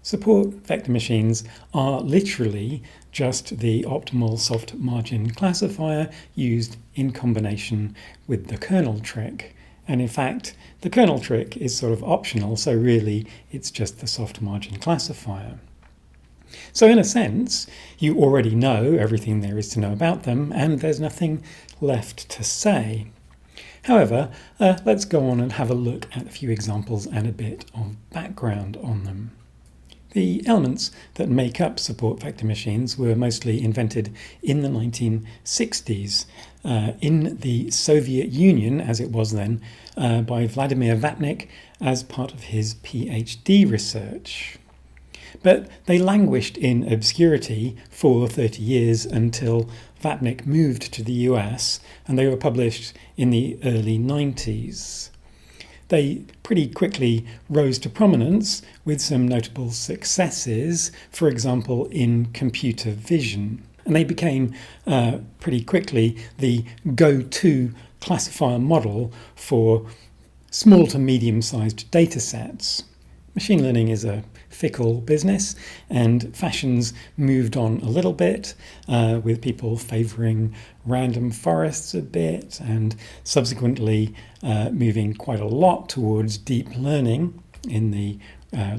Support vector machines are literally just the optimal soft margin classifier used in combination with the kernel trick. And in fact, the kernel trick is sort of optional, so really it's just the soft margin classifier. So in a sense, you already know everything there is to know about them, and there's nothing left to say. However, let's go on and have a look at a few examples and a bit of background on them. The elements that make up support vector machines were mostly invented in the 1960s in the Soviet Union, as it was then, by Vladimir Vapnik as part of his PhD research. But they languished in obscurity for 30 years until Vapnik moved to the US, and they were published in the early 90s. They pretty quickly rose to prominence with some notable successes, for example in computer vision. And they became pretty quickly the go-to classifier model for small to medium-sized data sets. Machine learning is a fickle business, and fashions moved on a little bit, with people favouring random forests a bit, and subsequently moving quite a lot towards deep learning in the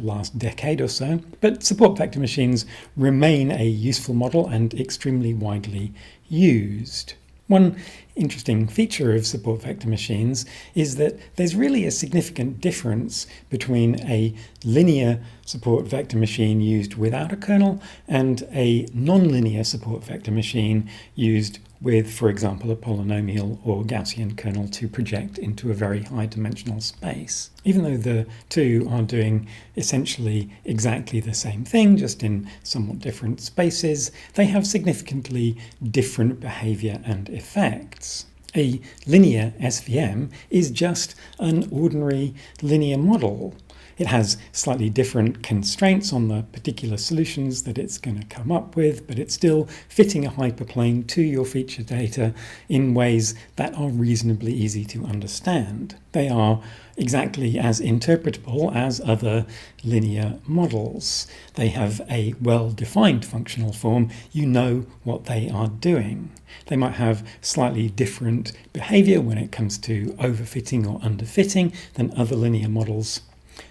last decade or so. But support vector machines remain a useful model and extremely widely used. One interesting feature of support vector machines is that there's really a significant difference between a linear support vector machine used without a kernel and a non-linear support vector machine used with, for example, a polynomial or Gaussian kernel to project into a very high dimensional space. Even though the two are doing essentially exactly the same thing, just in somewhat different spaces, they have significantly different behavior and effects. A linear SVM is just an ordinary linear model. It has slightly different constraints on the particular solutions that it's going to come up with, but it's still fitting a hyperplane to your feature data in ways that are reasonably easy to understand. They are exactly as interpretable as other linear models. They have a well-defined functional form. You know what they are doing. They might have slightly different behavior when it comes to overfitting or underfitting than other linear models,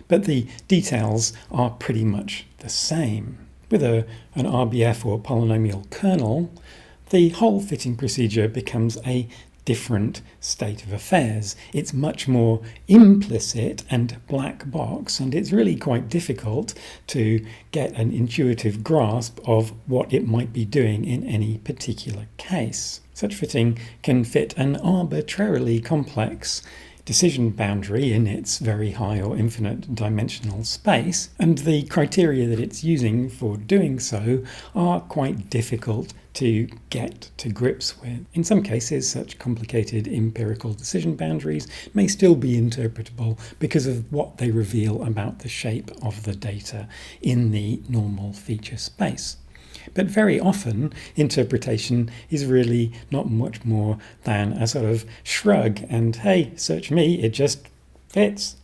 but the details are pretty much the same. With an RBF or polynomial kernel, the whole fitting procedure becomes a different state of affairs. It's much more implicit and black box, and it's really quite difficult to get an intuitive grasp of what it might be doing in any particular case. Such fitting can fit an arbitrarily complex decision boundary in its very high or infinite dimensional space, and the criteria that it's using for doing so are quite difficult to get to grips with. In some cases, such complicated empirical decision boundaries may still be interpretable because of what they reveal about the shape of the data in the normal feature space. But very often, interpretation is really not much more than a sort of shrug and, hey, search me, it just fits.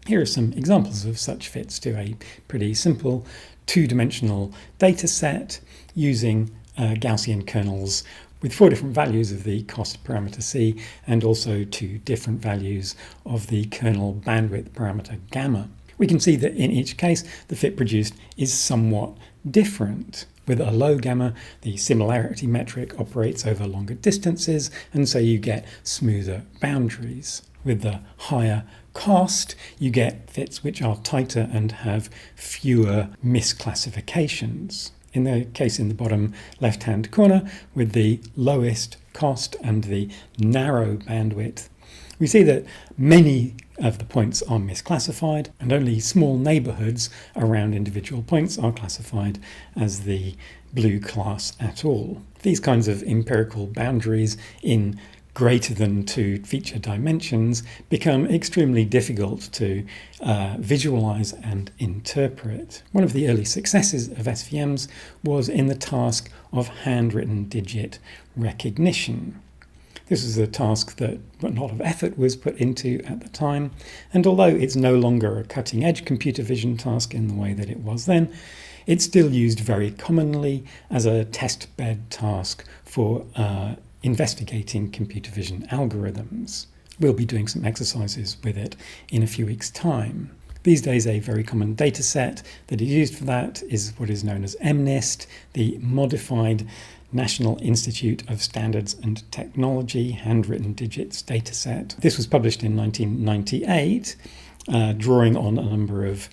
Here are some examples of such fits to a pretty simple two-dimensional data set using Gaussian kernels with 4 different values of the cost parameter C and also 2 different values of the kernel bandwidth parameter gamma. We can see that in each case, the fit produced is somewhat different. With a low gamma, the similarity metric operates over longer distances, and so you get smoother boundaries. With the higher cost, you get fits which are tighter and have fewer misclassifications. In the case in the bottom left-hand corner, with the lowest cost and the narrow bandwidth, we see that many of the points are misclassified, and only small neighbourhoods around individual points are classified as the blue class at all. These kinds of empirical boundaries in greater than 2 feature dimensions become extremely difficult to visualize and interpret. One of the early successes of SVMs was in the task of handwritten digit recognition. This was a task that a lot of effort was put into at the time, and although it's no longer a cutting-edge computer vision task in the way that it was then, it's still used very commonly as a test-bed task for investigating computer vision algorithms. We'll be doing some exercises with it in a few weeks' time. These days, a very common data set that is used for that is what is known as MNIST, the Modified National Institute of Standards and Technology Handwritten Digits dataset. This was published in 1998, drawing on a number of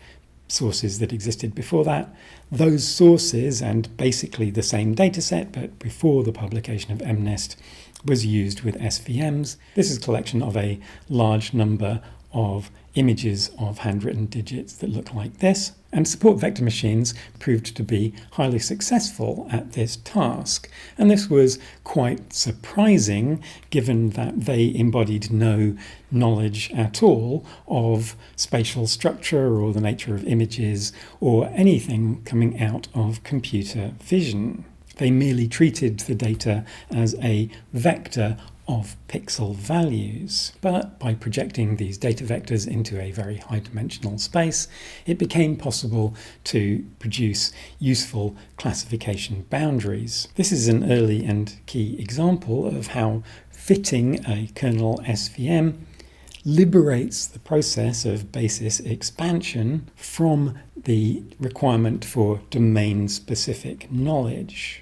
sources that existed before that. Those sources and basically the same dataset, but before the publication of MNIST, was used with SVMs. This is a collection of a large number of images of handwritten digits that look like this, and support vector machines proved to be highly successful at this task. And this was quite surprising given that they embodied no knowledge at all of spatial structure or the nature of images or anything coming out of computer vision. They merely treated the data as a vector of pixel values. But by projecting these data vectors into a very high-dimensional space, it became possible to produce useful classification boundaries. This is an early and key example of how fitting a kernel SVM liberates the process of basis expansion from the requirement for domain-specific knowledge.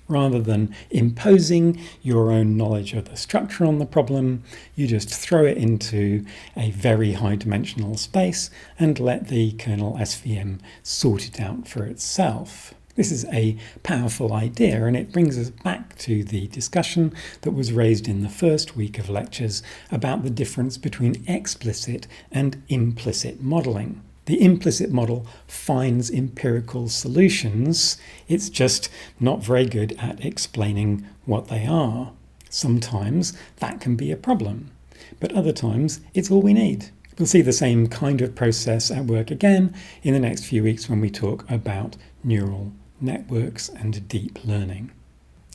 Rather than imposing your own knowledge of the structure on the problem, you just throw it into a very high-dimensional space and let the kernel SVM sort it out for itself. This is a powerful idea, and it brings us back to the discussion that was raised in the first week of lectures about the difference between explicit and implicit modelling. The implicit model finds empirical solutions. It's just not very good at explaining what they are. Sometimes that can be a problem, but other times it's all we need. We'll see the same kind of process at work again in the next few weeks when we talk about neural networks and deep learning.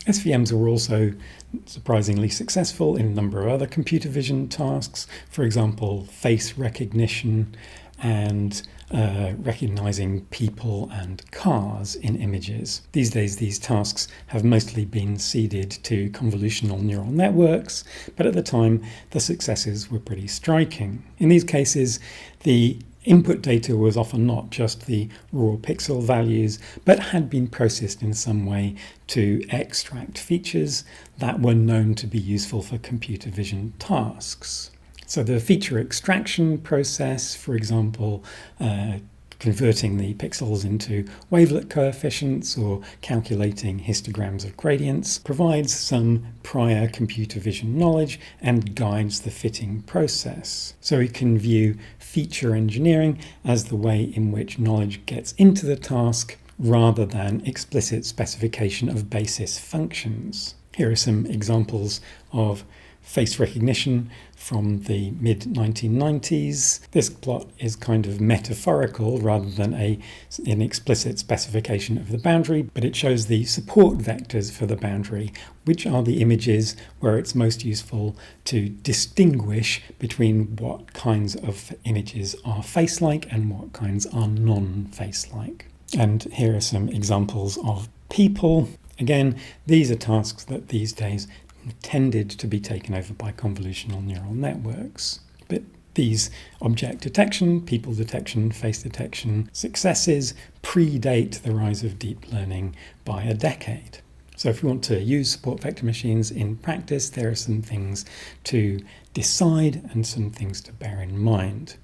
SVMs were also surprisingly successful in a number of other computer vision tasks, for example, face recognition and recognizing people and cars in images. These days, these tasks have mostly been ceded to convolutional neural networks, but at the time, the successes were pretty striking. In these cases, the input data was often not just the raw pixel values, but had been processed in some way to extract features that were known to be useful for computer vision tasks. So the feature extraction process, for example, converting the pixels into wavelet coefficients or calculating histograms of gradients, provides some prior computer vision knowledge and guides the fitting process. So we can view feature engineering as the way in which knowledge gets into the task rather than explicit specification of basis functions. Here are some examples of face recognition from the mid-1990s. This plot is kind of metaphorical rather than an explicit specification of the boundary, but it shows the support vectors for the boundary, which are the images where it's most useful to distinguish between what kinds of images are face-like and what kinds are non-face-like. And here are some examples of people. Again, these are tasks that these days tended to be taken over by convolutional neural networks. But these object detection, people detection, face detection successes predate the rise of deep learning by a decade. So if you want to use support vector machines in practice, there are some things to decide and some things to bear in mind.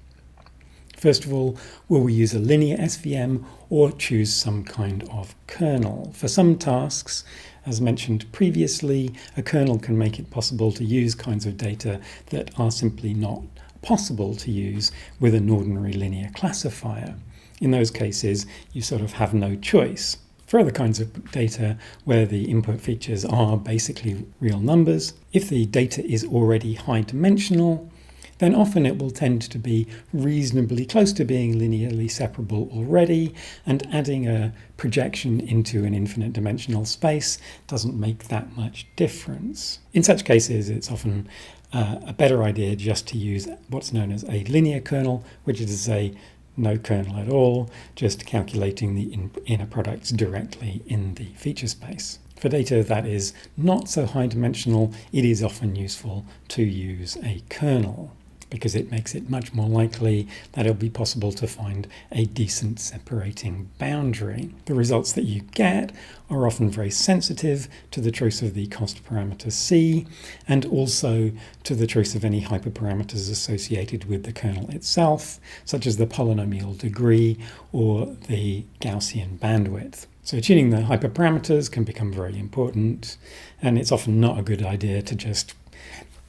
First of all, will we use a linear SVM or choose some kind of kernel? For some tasks, as mentioned previously, a kernel can make it possible to use kinds of data that are simply not possible to use with an ordinary linear classifier. In those cases, you sort of have no choice. For other kinds of data where the input features are basically real numbers, if the data is already high dimensional, then often it will tend to be reasonably close to being linearly separable already, and adding a projection into an infinite dimensional space doesn't make that much difference. In such cases, it's often a better idea just to use what's known as a linear kernel, which is to say no kernel at all, just calculating the inner products directly in the feature space. For data that is not so high dimensional, it is often useful to use a kernel, because it makes it much more likely that it'll be possible to find a decent separating boundary. The results that you get are often very sensitive to the choice of the cost parameter C, and also to the choice of any hyperparameters associated with the kernel itself, such as the polynomial degree or the Gaussian bandwidth. So tuning the hyperparameters can become very important, and it's often not a good idea to just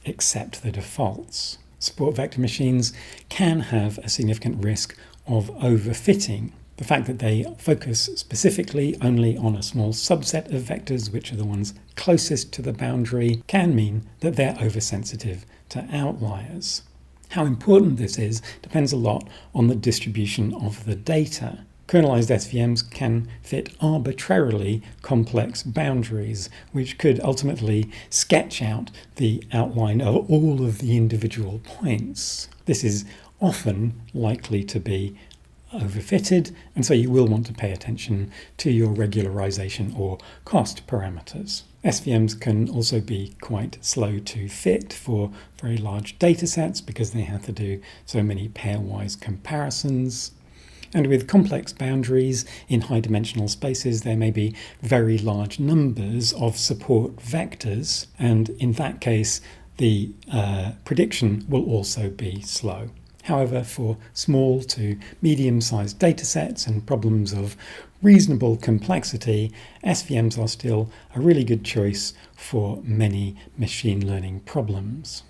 accept the defaults. Support vector machines can have a significant risk of overfitting. The fact that they focus specifically only on a small subset of vectors, which are the ones closest to the boundary, can mean that they're oversensitive to outliers. How important this is depends a lot on the distribution of the data. Kernelized SVMs can fit arbitrarily complex boundaries, which could ultimately sketch out the outline of all of the individual points. This is often likely to be overfitted, and so you will want to pay attention to your regularization or cost parameters. SVMs can also be quite slow to fit for very large data sets because they have to do so many pairwise comparisons. And with complex boundaries in high-dimensional spaces, there may be very large numbers of support vectors, and in that case, the prediction will also be slow. However, for small to medium-sized datasets and problems of reasonable complexity, SVMs are still a really good choice for many machine learning problems.